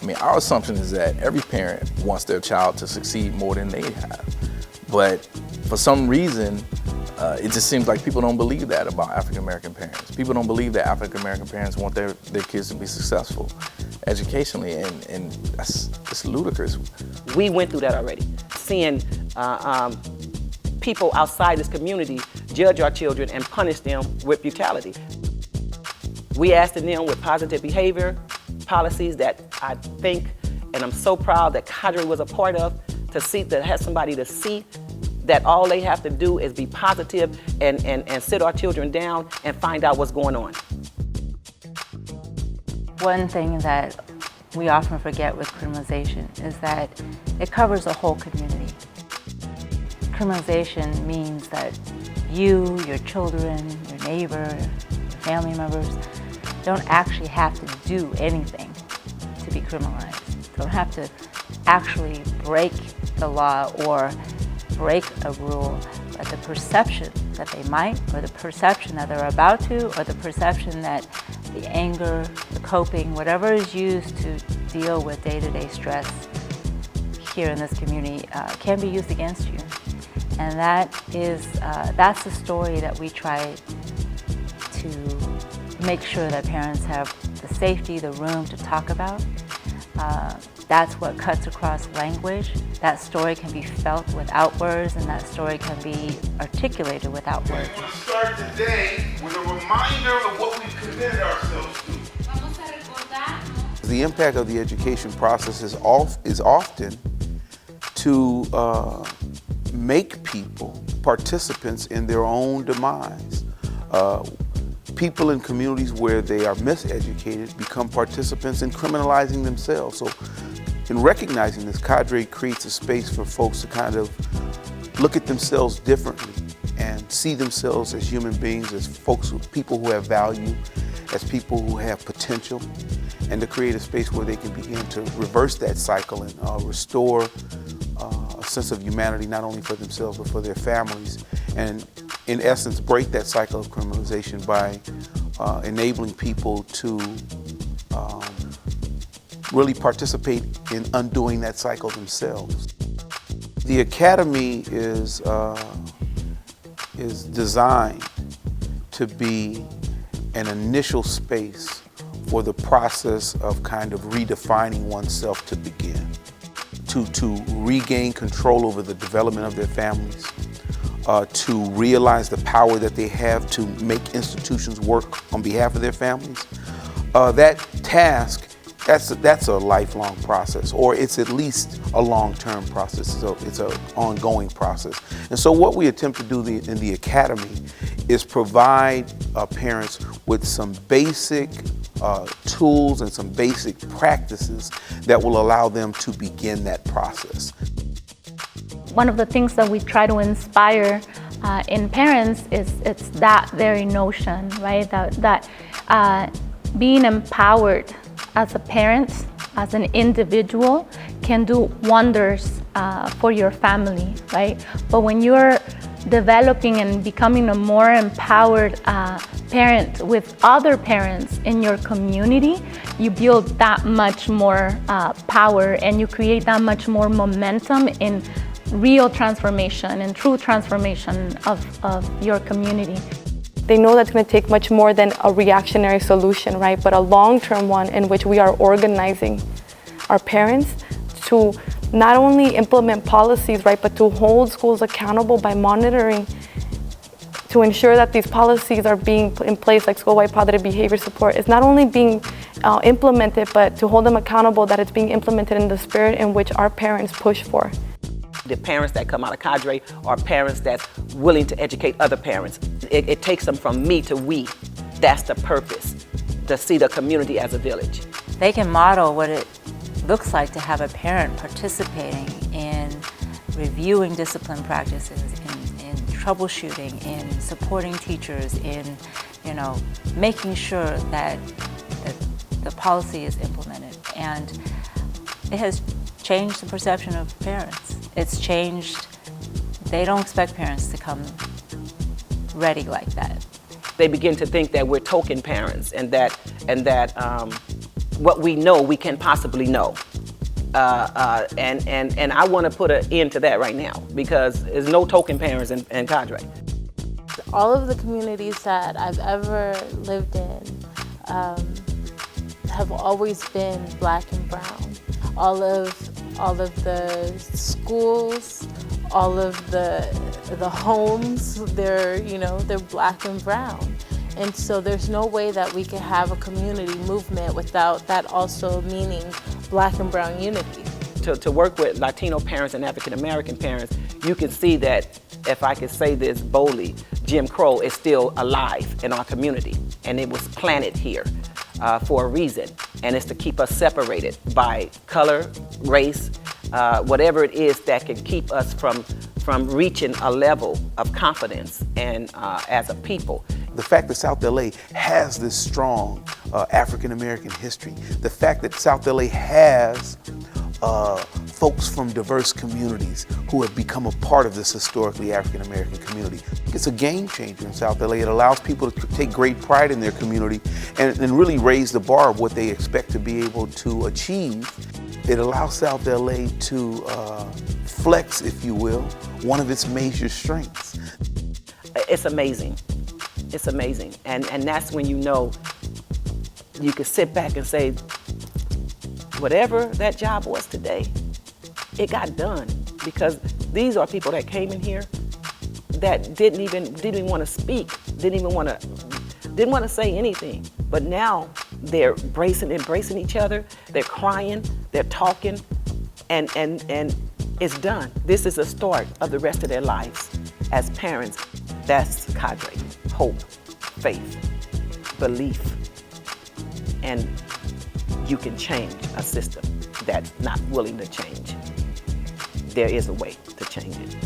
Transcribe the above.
mean, our assumption is that every parent wants their child to succeed more than they have. But for some reason, it just seems like people don't believe that about African American parents. People don't believe that African American parents want their kids to be successful educationally, and it's ludicrous. We went through that already, seeing people outside this community judge our children and punish them with brutality. We asked them with positive behavior policies that I think, and I'm so proud that CADRE was a part of, to have somebody to see that all they have to do is be positive and sit our children down and find out what's going on. One thing that we often forget with criminalization is that it covers the whole community. Criminalization means that you, your children, your neighbor, your family members don't actually have to do anything to be criminalized. Don't have to actually break the law or break a rule, but the perception that they might, or the perception that they're about to, or the perception that the anger, the coping, whatever is used to deal with day-to-day stress here in this community can be used against you. And that's the story that we try to make sure that parents have the safety, the room to talk about. That's what cuts across language. That story can be felt without words, and that story can be articulated without words. We want to start today with a reminder of what we've committed ourselves to. The impact of the education process is often to make people participants in their own demise. People in communities where they are miseducated become participants in criminalizing themselves. So in recognizing this, CADRE creates a space for folks to kind of look at themselves differently and see themselves as human beings, as people who have value, as people who have potential, and to create a space where they can begin to reverse that cycle and restore a sense of humanity, not only for themselves but for their families, and in essence break that cycle of criminalization by enabling people to really participate in undoing that cycle themselves. The Academy is designed to be an initial space for the process of kind of redefining oneself to begin, to regain control over the development of their families, to realize the power that they have to make institutions work on behalf of their families. That task, that's a lifelong process, or it's at least a long-term process. So it's an ongoing process. And so what we attempt to do in the Academy is provide parents with some basic tools and some basic practices that will allow them to begin that process. One of the things that we try to inspire in parents is it's that very notion, right? That being empowered as a parent, as an individual, can do wonders for your family, right? But when you're developing and becoming a more empowered parent with other parents in your community, you build that much more power, and you create that much more momentum in real transformation and true transformation of your community. They know that's going to take much more than a reactionary solution, right? But a long-term one in which we are organizing our parents to not only implement policies, right, but to hold schools accountable by monitoring to ensure that these policies are being in place, like school-wide positive behavior support. It's not only being implemented, but to hold them accountable that it's being implemented in the spirit in which our parents push for. The parents that come out of CADRE are parents that's willing to educate other parents. It takes them from me to we. That's the purpose, to see the community as a village. They can model what it looks like to have a parent participating in reviewing discipline practices, in troubleshooting, in supporting teachers, in making sure that the policy is implemented. And it has changed the perception of parents. It's changed. They don't expect parents to come ready like that. They begin to think that we're token parents, and that what we know we can possibly know. And I want to put an end to that right now, because there's no token parents in CADRE. All of the communities that I've ever lived in have always been Black and brown. All of the schools, all of the homes, they're Black and brown. And so there's no way that we can have a community movement without that also meaning Black and brown unity. To work with Latino parents and African American parents, you can see that, if I could say this boldly, Jim Crow is still alive in our community, and it was planted here for a reason, and it's to keep us separated by color, race, whatever it is that can keep us from reaching a level of confidence and as a people. The fact that South LA has this strong African American history, the fact that South LA has folks from diverse communities who have become a part of this historically African American community. It's a game changer in South LA. It allows people to take great pride in their community and really raise the bar of what they expect to be able to achieve. It allows South LA to flex, if you will, one of its major strengths. It's amazing. It's amazing. And that's when you know you can sit back and say, whatever that job was today, it got done, because these are people that came in here that didn't even want to speak, didn't want to say anything. But now they're embracing each other, they're crying, they're talking, and it's done. This is the start of the rest of their lives as parents. That's CADRE. Hope, faith, belief, and you can change a system that's not willing to change. There is a way to change it.